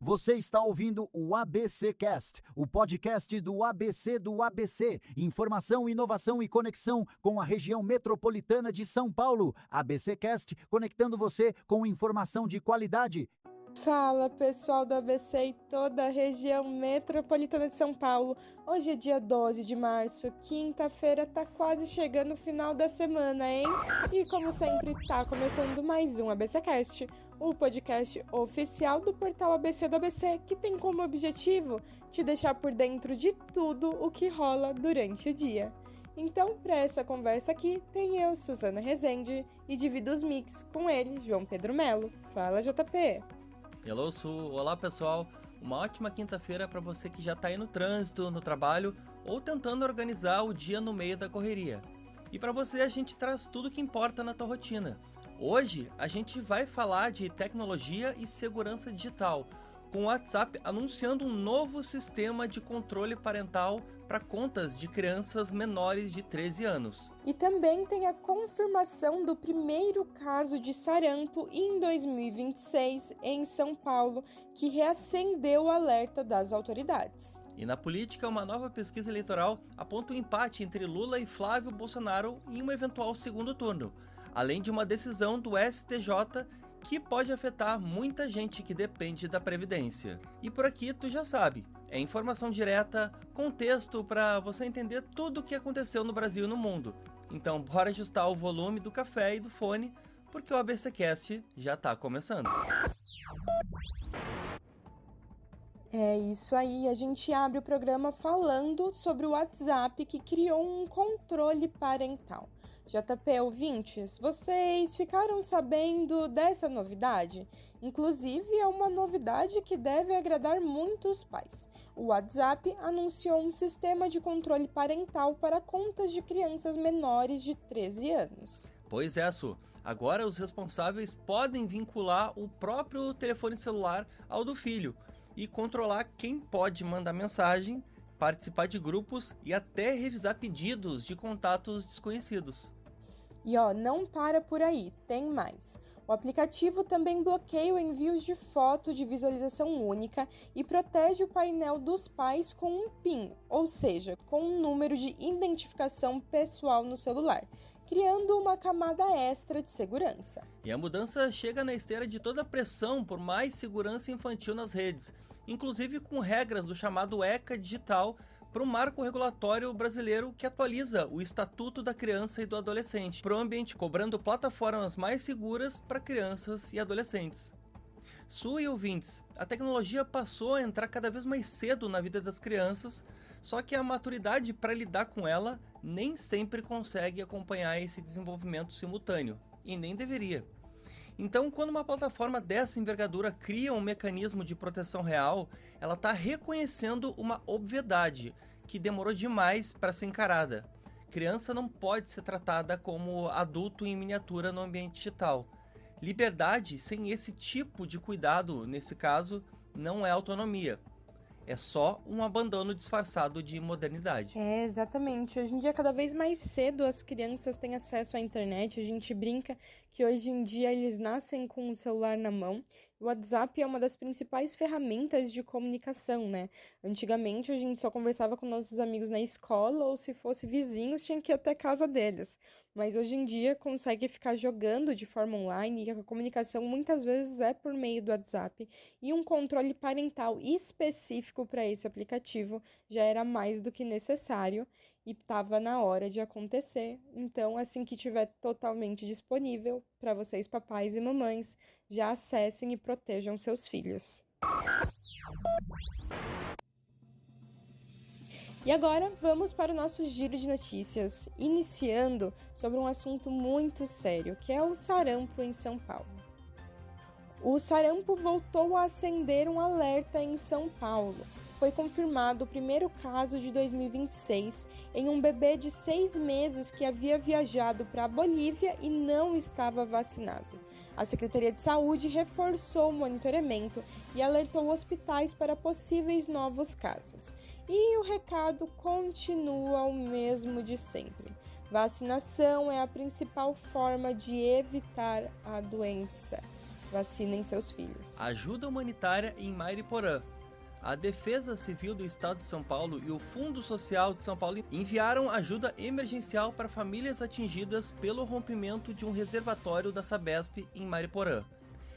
Você está ouvindo o ABC Cast, o podcast do ABC. Informação, inovação e conexão com a região metropolitana de São Paulo. ABC Cast, conectando você com informação de qualidade. Fala pessoal do ABC e toda a região metropolitana de São Paulo. Hoje é dia 12 de março, quinta-feira, tá quase chegando o final da semana, hein? E como sempre, tá começando mais um ABC Cast, o podcast oficial do portal ABC do ABC, que tem como objetivo te deixar por dentro de tudo o que rola durante o dia. Então, para essa conversa aqui, tem eu, Suzana Rezende, e divido os mix com ele, João Pedro Melo. Fala, JP! Hello, Su! Olá, pessoal! Uma ótima quinta-feira para você que já está aí no trânsito, no trabalho ou tentando organizar o dia no meio da correria. E para você a gente traz tudo que importa na tua rotina. Hoje a gente vai falar de tecnologia e segurança digital, com o WhatsApp anunciando um novo sistema de controle parental para contas de crianças menores de 13 anos. E também tem a confirmação do primeiro caso de sarampo em 2026 em São Paulo, que reacendeu o alerta das autoridades. E na política, uma nova pesquisa eleitoral aponta um empate entre Lula e Flávio Bolsonaro em um eventual segundo turno, além de uma decisão do STJ que pode afetar muita gente que depende da Previdência. E por aqui tu já sabe, é informação direta, contexto para você entender tudo o que aconteceu no Brasil e no mundo. Então bora ajustar o volume do café e do fone, porque o ABCcast já está começando. É isso aí, a gente abre o programa falando sobre o WhatsApp que criou um controle parental. JP ouvintes, vocês ficaram sabendo dessa novidade? Inclusive é uma novidade que deve agradar muitos pais. O WhatsApp anunciou um sistema de controle parental para contas de crianças menores de 13 anos. Pois é, Su. Agora os responsáveis podem vincular o próprio telefone celular ao do filho e controlar quem pode mandar mensagem, participar de grupos e até revisar pedidos de contatos desconhecidos. E não para por aí, tem mais. O aplicativo também bloqueia envios de foto de visualização única e protege o painel dos pais com um PIN, ou seja, com um número de identificação pessoal no celular, criando uma camada extra de segurança. E a mudança chega na esteira de toda a pressão por mais segurança infantil nas redes, inclusive com regras do chamado ECA digital, para um marco regulatório brasileiro que atualiza o Estatuto da Criança e do Adolescente para o ambiente, cobrando plataformas mais seguras para crianças e adolescentes. Su e ouvintes, a tecnologia passou a entrar cada vez mais cedo na vida das crianças, só que a maturidade para lidar com ela nem sempre consegue acompanhar esse desenvolvimento simultâneo, e nem deveria. Então, quando uma plataforma dessa envergadura cria um mecanismo de proteção real, ela está reconhecendo uma obviedade que demorou demais para ser encarada. Criança não pode ser tratada como adulto em miniatura no ambiente digital. Liberdade sem esse tipo de cuidado, nesse caso, não é autonomia. É só um abandono disfarçado de modernidade. É, exatamente. Hoje em dia, cada vez mais cedo, as crianças têm acesso à internet. A gente brinca que hoje em dia eles nascem com o celular na mão. O WhatsApp é uma das principais ferramentas de comunicação, né? Antigamente, a gente só conversava com nossos amigos na escola ou, se fosse vizinhos, tinha que ir até a casa deles. Mas hoje em dia, consegue ficar jogando de forma online e a comunicação muitas vezes é por meio do WhatsApp. E um controle parental específico para esse aplicativo já era mais do que necessário e estava na hora de acontecer. Então, assim que estiver totalmente disponível para vocês, papais e mamães, já acessem e protejam seus filhos. E agora vamos para o nosso giro de notícias, iniciando sobre um assunto muito sério, que é o sarampo em São Paulo. O sarampo voltou a acender um alerta em São Paulo. Foi confirmado o primeiro caso de 2026 em um bebê de 6 meses que havia viajado para a Bolívia e não estava vacinado. A Secretaria de Saúde reforçou o monitoramento e alertou hospitais para possíveis novos casos. E o recado continua o mesmo de sempre. Vacinação é a principal forma de evitar a doença. Vacinem seus filhos. Ajuda humanitária em Mariporã. A Defesa Civil do Estado de São Paulo e o Fundo Social de São Paulo enviaram ajuda emergencial para famílias atingidas pelo rompimento de um reservatório da Sabesp em Mariporã.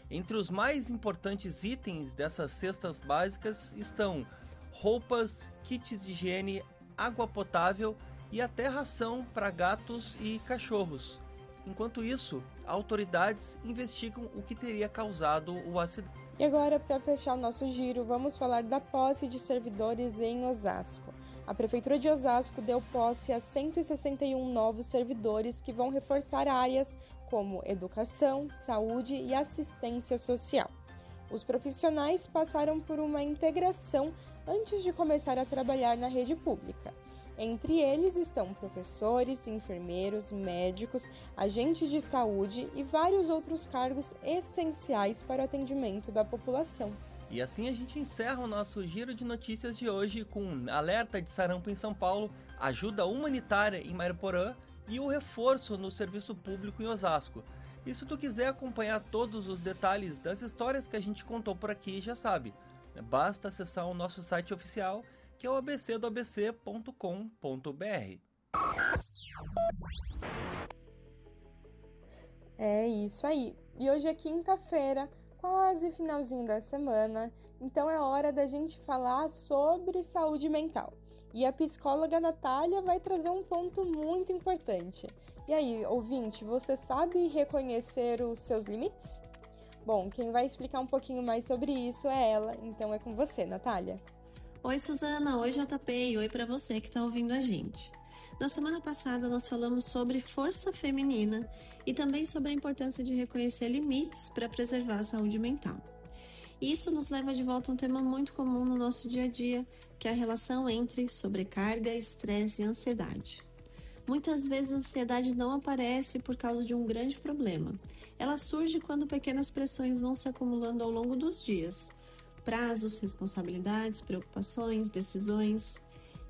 Entre os mais importantes itens dessas cestas básicas estão roupas, kits de higiene, água potável e até ração para gatos e cachorros. Enquanto isso, autoridades investigam o que teria causado o acidente. E agora, para fechar o nosso giro, vamos falar da posse de servidores em Osasco. A Prefeitura de Osasco deu posse a 161 novos servidores que vão reforçar áreas como educação, saúde e assistência social. Os profissionais passaram por uma integração antes de começar a trabalhar na rede pública. Entre eles estão professores, enfermeiros, médicos, agentes de saúde e vários outros cargos essenciais para o atendimento da população. E assim a gente encerra o nosso giro de notícias de hoje com alerta de sarampo em São Paulo, ajuda humanitária em Mariporã e o reforço no serviço público em Osasco. E se tu quiser acompanhar todos os detalhes das histórias que a gente contou por aqui, já sabe, basta acessar o nosso site oficial, que é o abcdoabc.com.br. É isso aí. E hoje é quinta-feira, quase finalzinho da semana, então é hora da gente falar sobre saúde mental. E a psicóloga Natália vai trazer um ponto muito importante. E aí, ouvinte, você sabe reconhecer os seus limites? Bom, quem vai explicar um pouquinho mais sobre isso é ela, então é com você, Natália. Oi, Suzana. Oi, JP. E oi para você que está ouvindo a gente. Na semana passada, nós falamos sobre força feminina e também sobre a importância de reconhecer limites para preservar a saúde mental. Isso nos leva de volta a um tema muito comum no nosso dia a dia, que é a relação entre sobrecarga, estresse e ansiedade. Muitas vezes a ansiedade não aparece por causa de um grande problema. Ela surge quando pequenas pressões vão se acumulando ao longo dos dias. Prazos, responsabilidades, preocupações, decisões.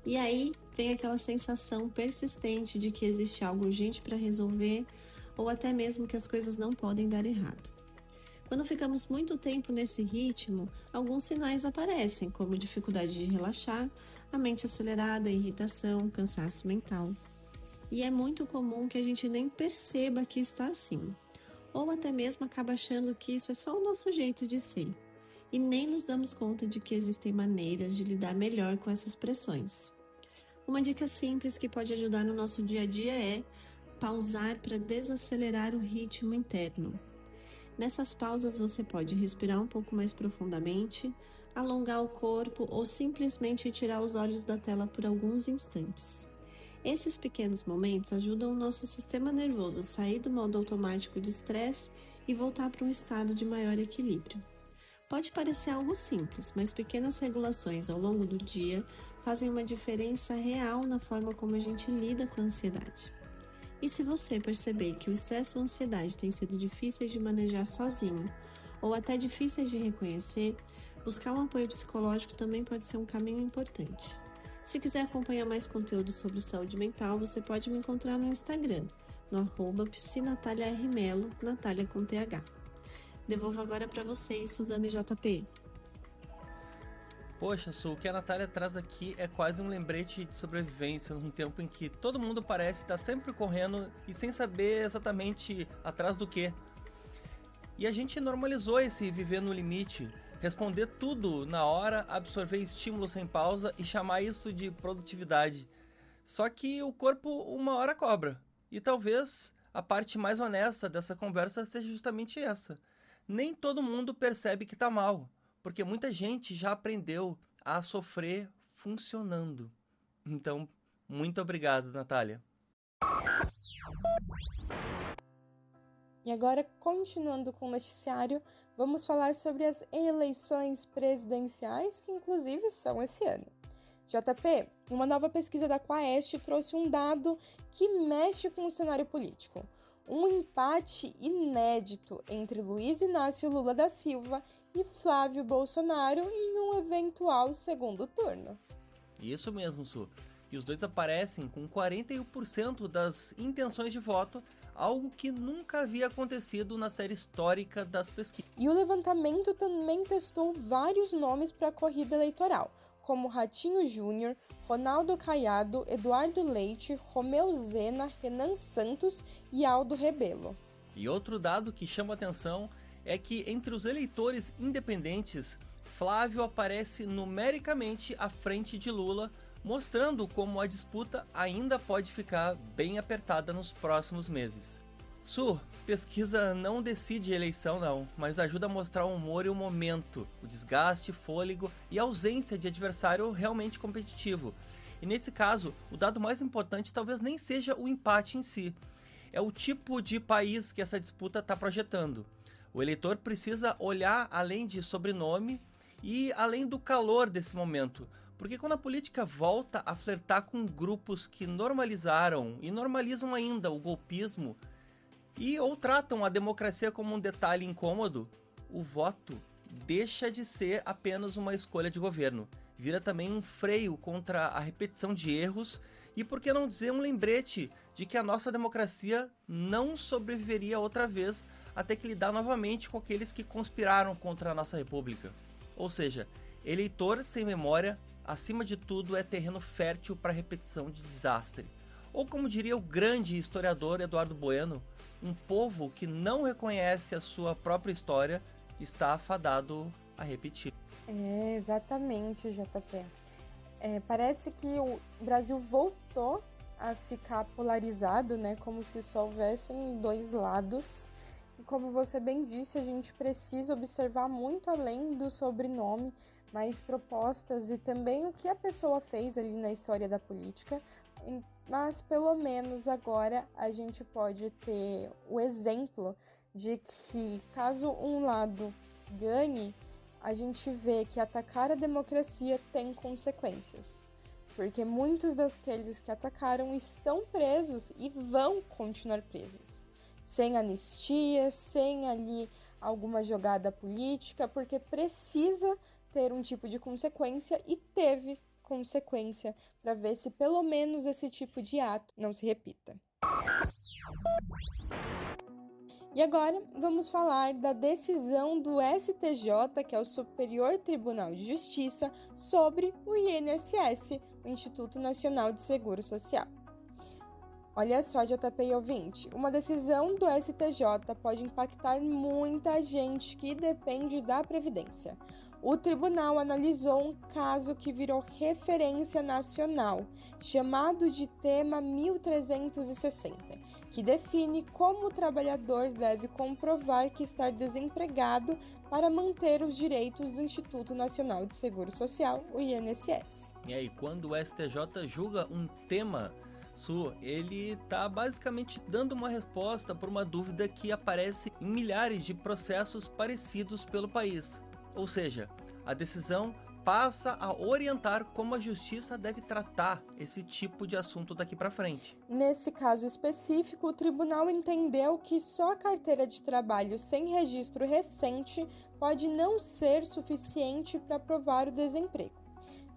E aí vem aquela sensação persistente de que existe algo urgente para resolver ou até mesmo que as coisas não podem dar errado. Quando ficamos muito tempo nesse ritmo, alguns sinais aparecem, como dificuldade de relaxar, a mente acelerada, irritação, cansaço mental. E é muito comum que a gente nem perceba que está assim, ou até mesmo acaba achando que isso é só o nosso jeito de ser. E nem nos damos conta de que existem maneiras de lidar melhor com essas pressões. Uma dica simples que pode ajudar no nosso dia a dia é pausar para desacelerar o ritmo interno. Nessas pausas você pode respirar um pouco mais profundamente, alongar o corpo ou simplesmente tirar os olhos da tela por alguns instantes. Esses pequenos momentos ajudam o nosso sistema nervoso a sair do modo automático de estresse e voltar para um estado de maior equilíbrio. Pode parecer algo simples, mas pequenas regulações ao longo do dia fazem uma diferença real na forma como a gente lida com a ansiedade. E se você perceber que o estresse ou a ansiedade têm sido difíceis de manejar sozinho, ou até difíceis de reconhecer, buscar um apoio psicológico também pode ser um caminho importante. Se quiser acompanhar mais conteúdo sobre saúde mental, você pode me encontrar no Instagram, no @psinataliarmelo, Natália com TH. Devolvo agora para vocês, Suzana e JP. Poxa, Su, o que a Natália traz aqui é quase um lembrete de sobrevivência num tempo em que todo mundo parece estar sempre correndo e sem saber exatamente atrás do quê. E a gente normalizou esse viver no limite, responder tudo na hora, absorver estímulo sem pausa e chamar isso de produtividade. Só que o corpo uma hora cobra. E talvez a parte mais honesta dessa conversa seja justamente essa. Nem todo mundo percebe que tá mal, porque muita gente já aprendeu a sofrer funcionando. Então, muito obrigado, Natália. E agora, continuando com o noticiário, vamos falar sobre as eleições presidenciais, que inclusive são esse ano. JP, uma nova pesquisa da Quaest trouxe um dado que mexe com o cenário político. Um empate inédito entre Luiz Inácio Lula da Silva e Flávio Bolsonaro em um eventual segundo turno. Isso mesmo, Su. E os dois aparecem com 41% das intenções de voto algo que nunca havia acontecido na série histórica das pesquisas. E o levantamento também testou vários nomes para a corrida eleitoral, como Ratinho Júnior, Ronaldo Caiado, Eduardo Leite, Romeu Zema, Renan Santos e Aldo Rebelo. E outro dado que chama atenção é que entre os eleitores independentes, Flávio aparece numericamente à frente de Lula, mostrando como a disputa ainda pode ficar bem apertada nos próximos meses. Su, pesquisa não decide eleição não, mas ajuda a mostrar o humor e o momento, o desgaste, fôlego e a ausência de adversário realmente competitivo. E nesse caso, o dado mais importante talvez nem seja o empate em si, é o tipo de país que essa disputa está projetando. O eleitor precisa olhar além de sobrenome e além do calor desse momento, porque quando a política volta a flertar com grupos que normalizaram e normalizam ainda o golpismo ou tratam a democracia como um detalhe incômodo, o voto deixa de ser apenas uma escolha de governo, vira também um freio contra a repetição de erros e, por que não dizer, um lembrete de que a nossa democracia não sobreviveria outra vez a ter que lidar novamente com aqueles que conspiraram contra a nossa república. Ou seja, eleitor sem memória, acima de tudo, é terreno fértil para repetição de desastre. Ou como diria o grande historiador Eduardo Bueno, um povo que não reconhece a sua própria história está afadado a repetir. Exatamente, JP. Parece que o Brasil voltou a ficar polarizado, né? Como se só houvessem dois lados. E como você bem disse, a gente precisa observar muito além do sobrenome, mais propostas e também o que a pessoa fez ali na história da política. Mas pelo menos agora a gente pode ter o exemplo de que caso um lado ganhe, a gente vê que atacar a democracia tem consequências. Porque muitos daqueles que atacaram estão presos e vão continuar presos. Sem anistia, sem ali alguma jogada política, porque precisa ter um tipo de consequência e teve consequência para ver se pelo menos esse tipo de ato não se repita. E agora vamos falar da decisão do STJ, que é o Superior Tribunal de Justiça, sobre o INSS, o Instituto Nacional de Seguro Social. Olha só, JP e ouvinte, uma decisão do STJ pode impactar muita gente que depende da Previdência. O tribunal analisou um caso que virou referência nacional, chamado de Tema 1360, que define como o trabalhador deve comprovar que está desempregado para manter os direitos do Instituto Nacional de Seguro Social, o INSS. E aí, quando o STJ julga um tema, ele está basicamente dando uma resposta para uma dúvida que aparece em milhares de processos parecidos pelo país. Ou seja, a decisão passa a orientar como a justiça deve tratar esse tipo de assunto daqui para frente. Nesse caso específico, o tribunal entendeu que só a carteira de trabalho sem registro recente pode não ser suficiente para provar o desemprego.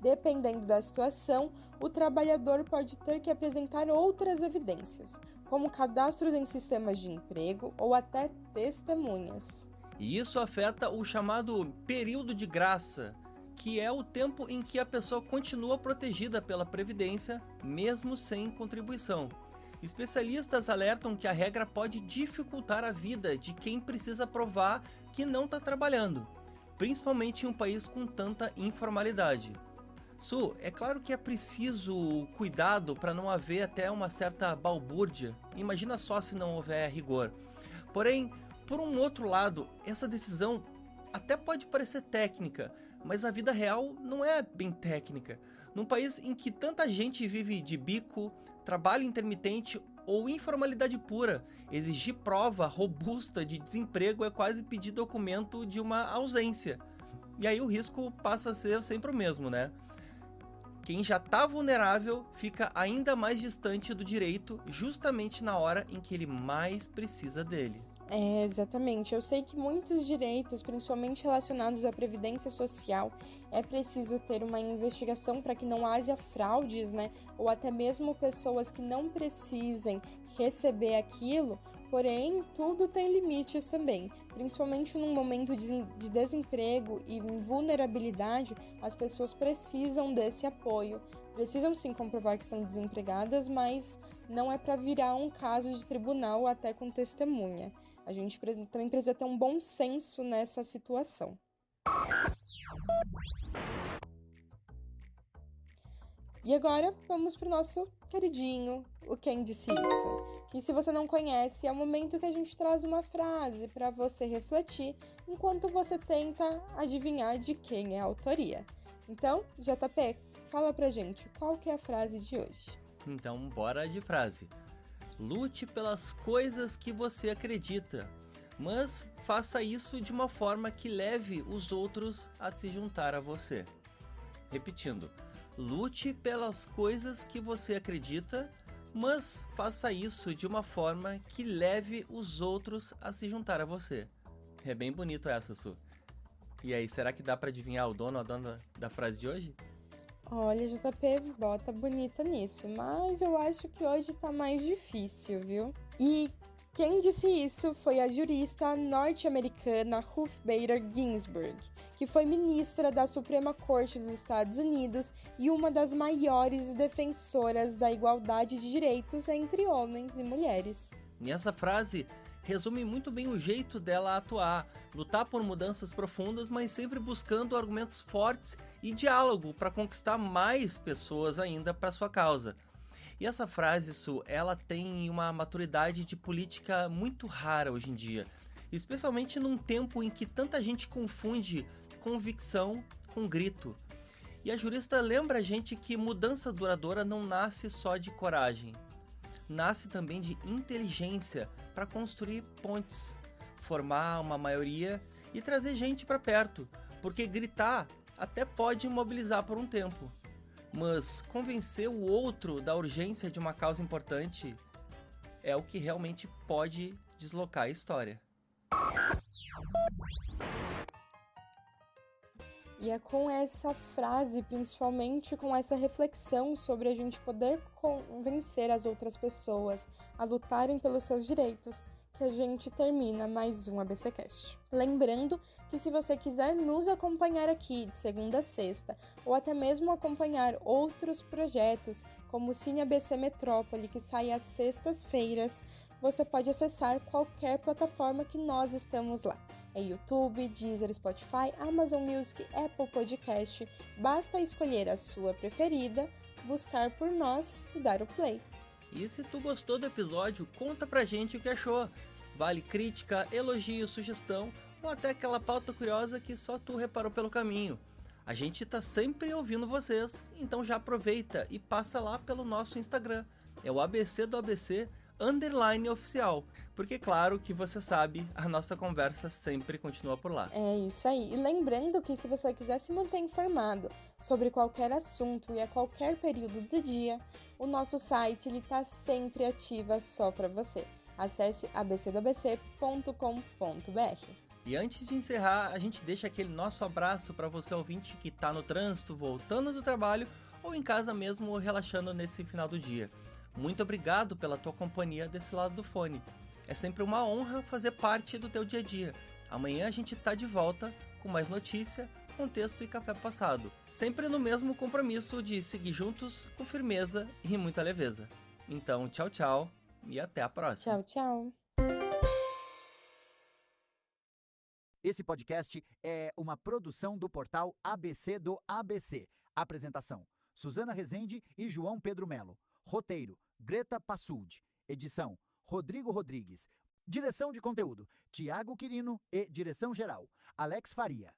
Dependendo da situação, o trabalhador pode ter que apresentar outras evidências, como cadastros em sistemas de emprego ou até testemunhas. E isso afeta o chamado período de graça, que é o tempo em que a pessoa continua protegida pela Previdência, mesmo sem contribuição. Especialistas alertam que a regra pode dificultar a vida de quem precisa provar que não está trabalhando, principalmente em um país com tanta informalidade. É claro que é preciso cuidado para não haver até uma certa balbúrdia, imagina só se não houver rigor. Porém, por um outro lado, essa decisão até pode parecer técnica, mas a vida real não é bem técnica. Num país em que tanta gente vive de bico, trabalho intermitente ou informalidade pura, exigir prova robusta de desemprego é quase pedir documento de uma ausência. E aí o risco passa a ser sempre o mesmo, né? Quem já está vulnerável fica ainda mais distante do direito justamente na hora em que ele mais precisa dele. Exatamente. Eu sei que muitos direitos, principalmente relacionados à Previdência Social, é preciso ter uma investigação para que não haja fraudes, né? Ou até mesmo pessoas que não precisem receber aquilo, porém tudo tem limites também. Principalmente num momento de desemprego e vulnerabilidade, as pessoas precisam desse apoio. Precisam sim comprovar que estão desempregadas, mas não é para virar um caso de tribunal até com testemunha. A gente também precisa ter um bom senso nessa situação. E agora, vamos para o nosso queridinho, o Quem Disse Isso? Que se você não conhece, é o momento que a gente traz uma frase para você refletir enquanto você tenta adivinhar de quem é a autoria. Então, JP, fala pra gente, qual que é a frase de hoje? Então, bora de frase. Lute pelas coisas que você acredita, mas faça isso de uma forma que leve os outros a se juntar a você. Repetindo. Lute pelas coisas que você acredita, mas faça isso de uma forma que leve os outros a se juntar a você. É bem bonito essa, Su. E aí, será que dá para adivinhar o dono ou a dona da frase de hoje? Olha, JP, bota bonita nisso, mas eu acho que hoje tá mais difícil, viu? E quem disse isso foi a jurista norte-americana Ruth Bader Ginsburg, que foi ministra da Suprema Corte dos Estados Unidos e uma das maiores defensoras da igualdade de direitos entre homens e mulheres. E essa frase resume muito bem o jeito dela atuar, lutar por mudanças profundas, mas sempre buscando argumentos fortes e diálogo para conquistar mais pessoas ainda para sua causa. E essa frase, Su, ela tem uma maturidade de política muito rara hoje em dia, especialmente num tempo em que tanta gente confunde convicção com grito. E a jurista lembra a gente que mudança duradoura não nasce só de coragem, nasce também de inteligência para construir pontes, formar uma maioria e trazer gente para perto, porque gritar até pode mobilizar por um tempo. Mas convencer o outro da urgência de uma causa importante é o que realmente pode deslocar a história. E é com essa frase, principalmente com essa reflexão sobre a gente poder convencer as outras pessoas a lutarem pelos seus direitos, que a gente termina mais um ABCcast. Lembrando que se você quiser nos acompanhar aqui de segunda a sexta, ou até mesmo acompanhar outros projetos, como o Cine ABC Metrópole, que sai às sextas-feiras, você pode acessar qualquer plataforma que nós estamos lá. É YouTube, Deezer, Spotify, Amazon Music, Apple Podcast. Basta escolher a sua preferida, buscar por nós e dar o play. E se tu gostou do episódio, conta pra gente o que achou. Vale crítica, elogio, sugestão ou até aquela pauta curiosa que só tu reparou pelo caminho. A gente tá sempre ouvindo vocês, então já aproveita e passa lá pelo nosso Instagram. É o ABC do ABC _oficial, porque claro que você sabe, a nossa conversa sempre continua por lá. É isso aí. E lembrando que se você quiser se manter informado sobre qualquer assunto e a qualquer período do dia, o nosso site está sempre ativo só para você. Acesse abcdoabc.com.br. E antes de encerrar, a gente deixa aquele nosso abraço para você ouvinte que está no trânsito, voltando do trabalho ou em casa mesmo relaxando nesse final do dia. Muito obrigado pela tua companhia desse lado do fone. É sempre uma honra fazer parte do teu dia a dia. Amanhã a gente tá de volta com mais notícia, contexto e café passado. Sempre no mesmo compromisso de seguir juntos com firmeza e muita leveza. Então, tchau, tchau e até a próxima. Tchau, tchau. Esse podcast é uma produção do portal ABC do ABC. Apresentação: Suzana Rezende e João Pedro Melo. Roteiro: Greta Passuldi. Edição: Rodrigo Rodrigues. Direção de conteúdo: Tiago Quirino e direção geral: Alex Faria.